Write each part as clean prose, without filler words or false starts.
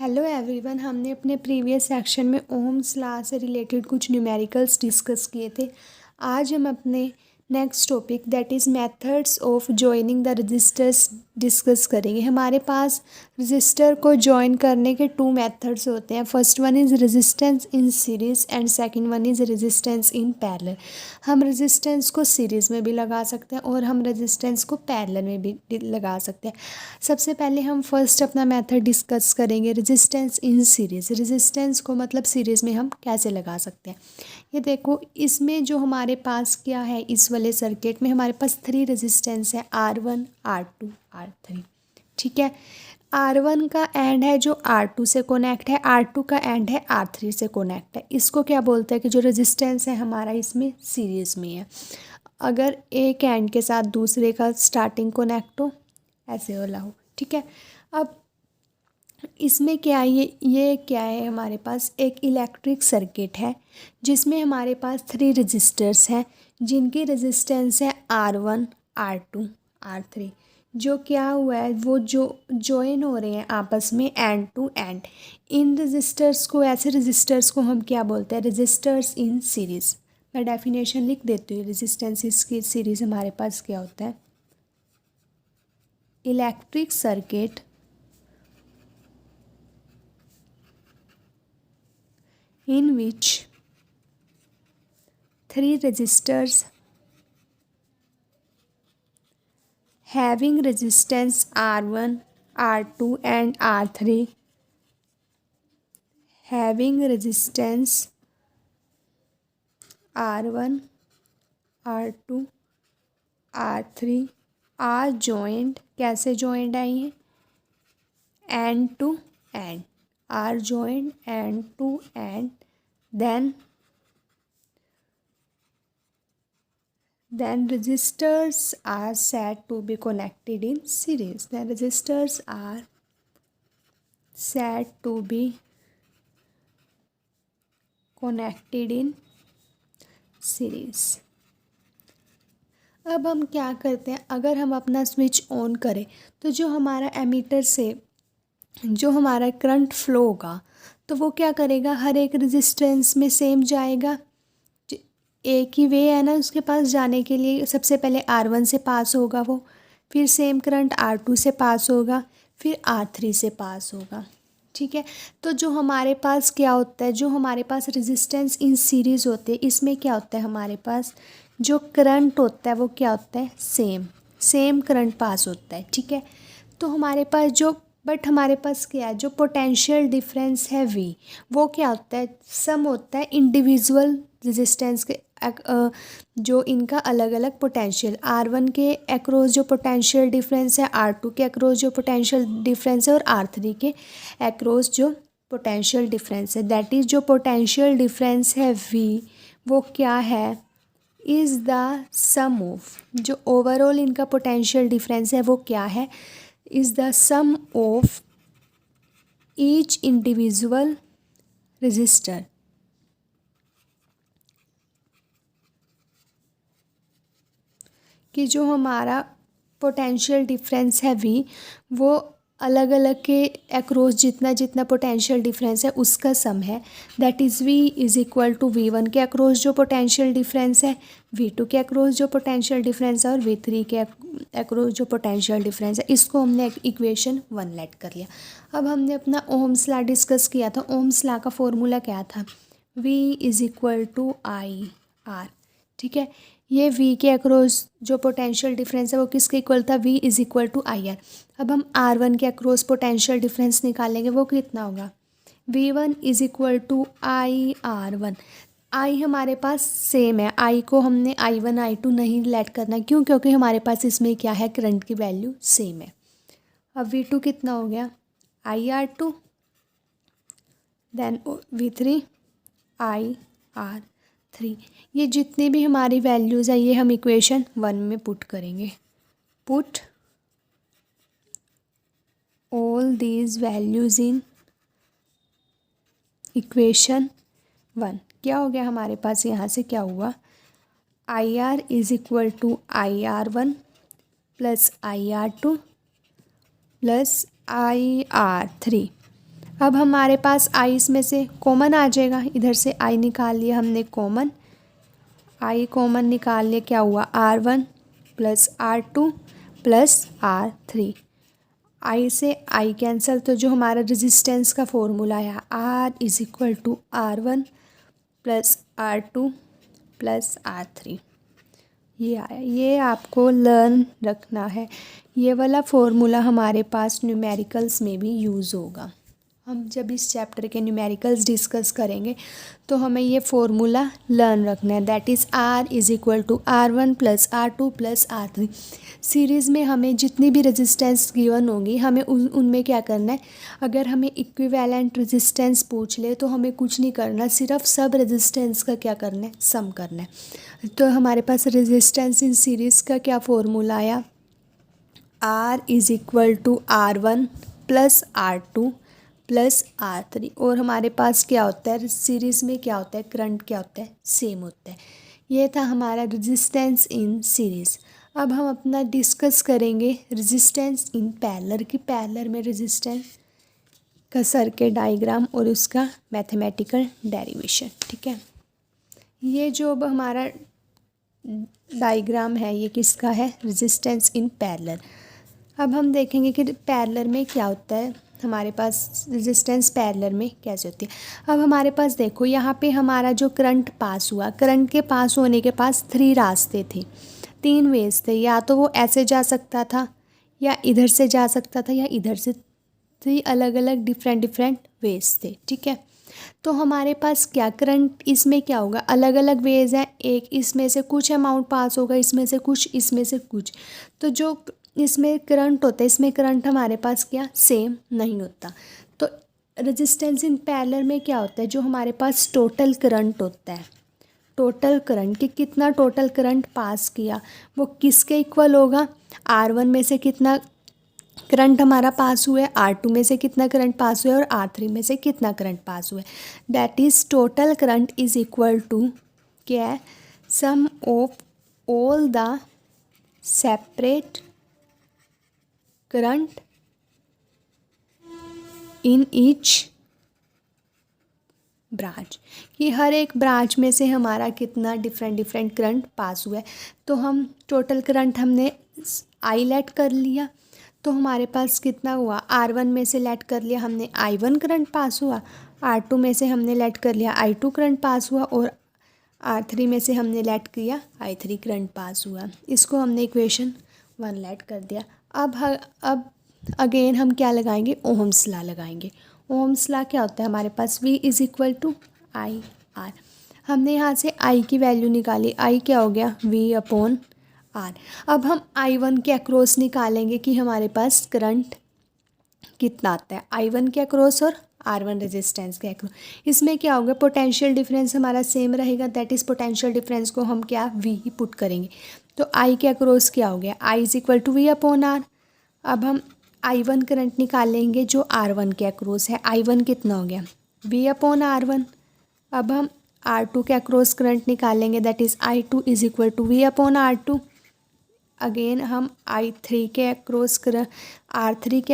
Hello everyone. हमने अपने previous section में ओम्स लॉ से रिलेटेड कुछ न्यूमेरिकल्स डिस्कस किए थे। आज हम अपने next topic that is methods of joining the resistors discuss करेंगे। हमारे पास रजिस्टर को जॉइन करने के टू मेथड्स होते हैं। First one is resistance in series and second one is resistance in parallel. हम रेजिस्टेंस को सीरीज़ में भी लगा सकते हैं और हम रेजिस्टेंस को पैरेलल में भी लगा सकते हैं। सबसे पहले हम फर्स्ट अपना मेथड डिस्कस करेंगे रेजिस्टेंस इन सीरीज़। रेजिस्टेंस को मतलब सीरीज़ में हम कैसे लगा सकते हैं। ये देखो, इसमें जो हमारे पास क्या है, इस वाले सर्किट में हमारे पास 3 रेजिस्टेंस है, R1 R2 R3। ठीक है, R1 का एंड है जो R2 से कनेक्ट है, R2 का एंड है R3 से कनेक्ट है। इसको क्या बोलते हैं कि जो रेजिस्टेंस है हमारा इसमें सीरीज़ में है। अगर एक एंड के साथ दूसरे का स्टार्टिंग कनेक्ट हो, ऐसे वाला हो। ठीक है, अब इसमें क्या है, ये क्या है, हमारे पास एक इलेक्ट्रिक सर्किट है जिसमें हमारे पास 3 रजिस्टर्स हैं जिनकी रेजिस्टेंस है R1 R2 R3। जो क्या हुआ है, वो जो जॉइन हो रहे हैं आपस में एंड टू एंड। इन रजिस्टर्स को, ऐसे रजिस्टर्स को हम क्या बोलते हैं, रजिस्टर्स इन सीरीज़। मैं डेफिनेशन लिख देती हूँ। रेजिस्टेंस इसकी सीरीज़ हमारे पास क्या होता है, electric circuit in which 3 resistors having resistance R1 R2 and R3 having resistance R1 R2 R3 are joined। कैसे joined है ये, end to end, are joined end to end, then resistors are said to be connected in series। Then resistors are said to be connected in series। अब हम क्या करते हैं, अगर हम अपना स्विच ऑन करें तो जो हमारा एमीटर से जो हमारा करंट फ्लो होगा तो वो क्या करेगा, हर एक रेजिस्टेंस में सेम जाएगा। एक ही वे है ना उसके पास जाने के लिए। सबसे पहले R1 से पास होगा वो, फिर सेम करंट R2 से पास होगा, फिर R3 से पास होगा। ठीक है, तो जो हमारे पास क्या होता है, जो हमारे पास रेजिस्टेंस इन सीरीज़ होते हैं, इसमें क्या होता है, हमारे पास जो करंट होता है वो क्या होता है, सेम करंट पास होता है। ठीक है, तो हमारे पास जो हमारे पास क्या है, जो पोटेंशियल डिफरेंस है V, वो क्या होता है, सम होता है इंडिविजुअल रेजिस्टेंस के जो इनका अलग अलग पोटेंशियल। R1 के अक्रॉस जो पोटेंशियल डिफरेंस है, R2 के अक्रॉस जो पोटेंशियल डिफरेंस है और R3 के अक्रॉस जो पोटेंशियल डिफरेंस है, दैट इज़ जो पोटेंशियल डिफरेंस है V, वो क्या है, इज़ द सम ऑफ, जो ओवरऑल इनका पोटेंशियल डिफरेंस है वो क्या है, is the sum of each individual resistor. कि जो हमारा पोटेंशियल डिफरेंस है V, वो अलग अलग के अक्रॉस जितना जितना पोटेंशियल डिफरेंस है उसका सम है। That is V is equal to V1 के अक्रॉस जो पोटेंशियल डिफरेंस है, V2 के अक्रॉस जो पोटेंशियल डिफरेंस है और V3 के अक्रॉस जो पोटेंशियल डिफरेंस है। इसको हमने इक्वेशन 1 लेट कर लिया। अब हमने अपना ओम्स लॉ डिस्कस किया था। ओम्स लॉ का फॉर्मूला क्या था, V is equal to IR। ठीक है, ये V के अक्रॉस जो पोटेंशियल डिफरेंस है वो किसके इक्वल था, V is equal to IR। अब हम R1 के अक्रॉस पोटेंशियल डिफरेंस निकालेंगे, वो कितना होगा, V1 is equal to IR1। I हमारे पास सेम है, I को हमने I1 I2 नहीं लेट करना, क्यों, क्योंकि हमारे पास इसमें क्या है, करंट की वैल्यू सेम है। अब V2 कितना हो गया, IR2, देन V3 IR3। ये जितनी भी हमारी वैल्यूज़ है ये हम इक्वेशन 1 में पुट करेंगे। Put all these values in equation 1। क्या हो गया हमारे पास, यहाँ से क्या हुआ, IR is equal to IR1 plus IR2 plus IR3। अब हमारे पास आई इसमें से कॉमन आ जाएगा, इधर से आई निकाल लिया हमने कॉमन, आई कॉमन निकाल लिया, क्या हुआ R1 plus R2 plus R3। आई से आई कैंसिल, तो जो हमारा रेजिस्टेंस का फॉर्मूला है R is equal to R1 plus R2 plus R3, ये आया। ये आपको लर्न रखना है, ये वाला फॉर्मूला हमारे पास न्यूमेरिकल्स में भी यूज़ होगा। हम जब इस चैप्टर के न्यूमेरिकल्स डिस्कस करेंगे तो हमें ये फॉर्मूला लर्न रखना है, that is R is equal to R1 plus R2 plus R3। Series में हमें जितनी भी रेजिस्टेंस गिवन होंगी हमें उनमें क्या करना है, अगर हमें इक्विवेलेंट रेजिस्टेंस पूछ ले तो हमें कुछ नहीं करना, सिर्फ सब रेजिस्टेंस का क्या करना है, सम करना है। तो हमारे पास रेजिस्टेंस इन सीरीज़ का क्या फॉर्मूला आया, R is equal to R1 plus R2 plus R3। और हमारे पास क्या होता है सीरीज़ में, क्या होता है करंट, क्या होता है सेम होता है। ये था हमारा रेजिस्टेंस इन सीरीज़। अब हम अपना डिस्कस करेंगे रेजिस्टेंस इन पैरेलल की, पैरेलल में रेजिस्टेंस का सर्किट डायग्राम और उसका मैथमेटिकल डेरिवेशन। ठीक है, ये जो अब हमारा डायग्राम है ये किसका है, रेजिस्टेंस इन पैरेलल। अब हम देखेंगे कि पैरेलल में क्या होता है, हमारे पास रेजिस्टेंस पैरेलल में कैसे होती है। अब हमारे पास देखो यहाँ पे हमारा जो करंट पास हुआ, करंट के पास होने के पास 3 रास्ते थे, 3 वेज थे, या तो वो ऐसे जा सकता था या इधर से जा सकता था या इधर से, 3 अलग अलग डिफरेंट वेज थे। ठीक है, तो हमारे पास क्या करंट इसमें क्या होगा, अलग अलग वेज है, एक इसमें से कुछ अमाउंट पास होगा, इसमें से कुछ, इसमें से कुछ। तो जो इसमें करंट होता है इसमें करंट हमारे पास क्या सेम नहीं होता। तो रेजिस्टेंस इन पैरेलल में क्या होता है, जो हमारे पास टोटल करंट होता है, टोटल करंट कि कितना टोटल करंट पास किया वो किसके इक्वल होगा, R1 में से कितना करंट हमारा पास हुआ है, R2 में से कितना करंट पास हुआ है और R3 में से कितना करंट पास हुआ है। That is total current is equal to क्या है, sum of all the separate current in each branch, कि हर एक ब्रांच में से हमारा कितना डिफरेंट करंट पास हुआ है। तो हम टोटल करंट हमने आई लेट कर लिया, तो हमारे पास कितना हुआ, R1 में से लेट कर लिया हमने I1 करंट पास हुआ, R2 में से हमने लेट कर लिया I2 करंट पास हुआ और R3 में से हमने लेट किया I3 करंट पास हुआ। इसको हमने इक्वेशन 1 लेट कर दिया। अब अगेन हम क्या लगाएंगे, ओहम्स लॉ लगाएंगे। ओहम्स लॉ क्या होता है, हमारे पास V is equal to I R. हमने यहाँ से I की वैल्यू निकाली, I क्या हो गया V अपॉन R। अब हम I1 के अक्रॉस निकालेंगे कि हमारे पास करंट कितना आता है, I1 के अक्रॉस और R1 रेजिस्टेंस के अक्रॉस। इसमें क्या होगा, पोटेंशियल डिफरेंस हमारा सेम रहेगा, दैट इज़ पोटेंशियल डिफरेंस को हम क्या V ही पुट करेंगे। तो I के अक्रॉस क्या हो गया, I is equal to V upon R। अब हम I1 करंट निकालेंगे जो R1 के अक्रॉस है, I1 कितना हो गया V अपॉन R1। अब हम R2 के अक्रॉस करंट निकालेंगे, that is I2 is equal to V upon R2। Again हम R3 के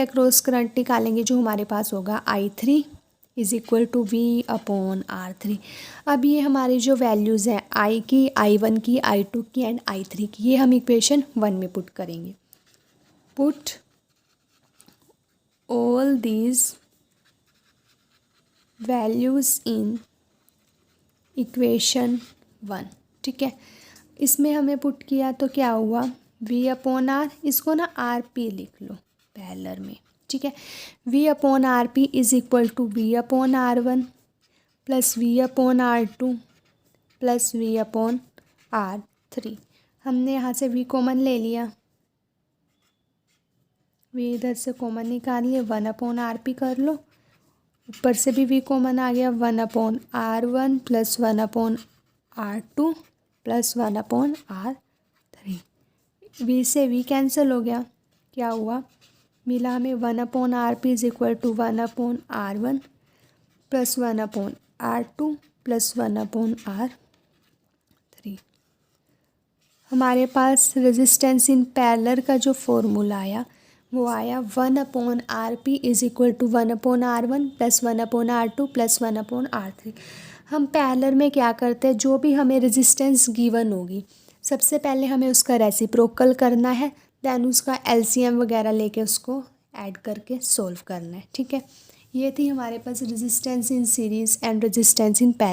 अक्रॉस करंट निकालेंगे जो हमारे पास होगा I3 is equal to V upon R3। अब ये हमारी जो वैल्यूज़ हैं I की, I1 की, I2 की एंड I3 की, ये हम इक्वेशन 1 में पुट करेंगे। Put all these values in equation 1। ठीक है, इसमें हमें पुट किया तो क्या हुआ, V अपॉन R, इसको ना RP लिख लो पैरेलल में। ठीक है, V upon RP is equal to V upon R1 plus V upon R2 plus V upon R3। हमने यहाँ से V कॉमन ले लिया, V इधर से कॉमन निकाल लिए, 1 अपॉन RP कर लो, ऊपर से भी V कॉमन आ गया, 1 upon R1 plus 1 upon R2 plus 1 upon R3। V से V कैंसिल हो गया, क्या हुआ मिला हमें 1 upon RP is equal to 1 upon R1 plus 1 upon R2 plus 1 upon R3। हमारे पास रेजिस्टेंस इन पैरेलल का जो फॉर्मूला आया वो आया 1/RP is equal to 1/R1 plus 1/R2 plus 1/R3। हम पैरेलल में क्या करते हैं, जो भी हमें रेजिस्टेंस गिवन होगी सबसे पहले हमें उसका रेसिप्रोकल करना है, देन उसका एलसीएम वगैरह लेके उसको ऐड करके सोल्व करना है। ठीक है, ये थी हमारे पास resistance in series and resistance in parallel.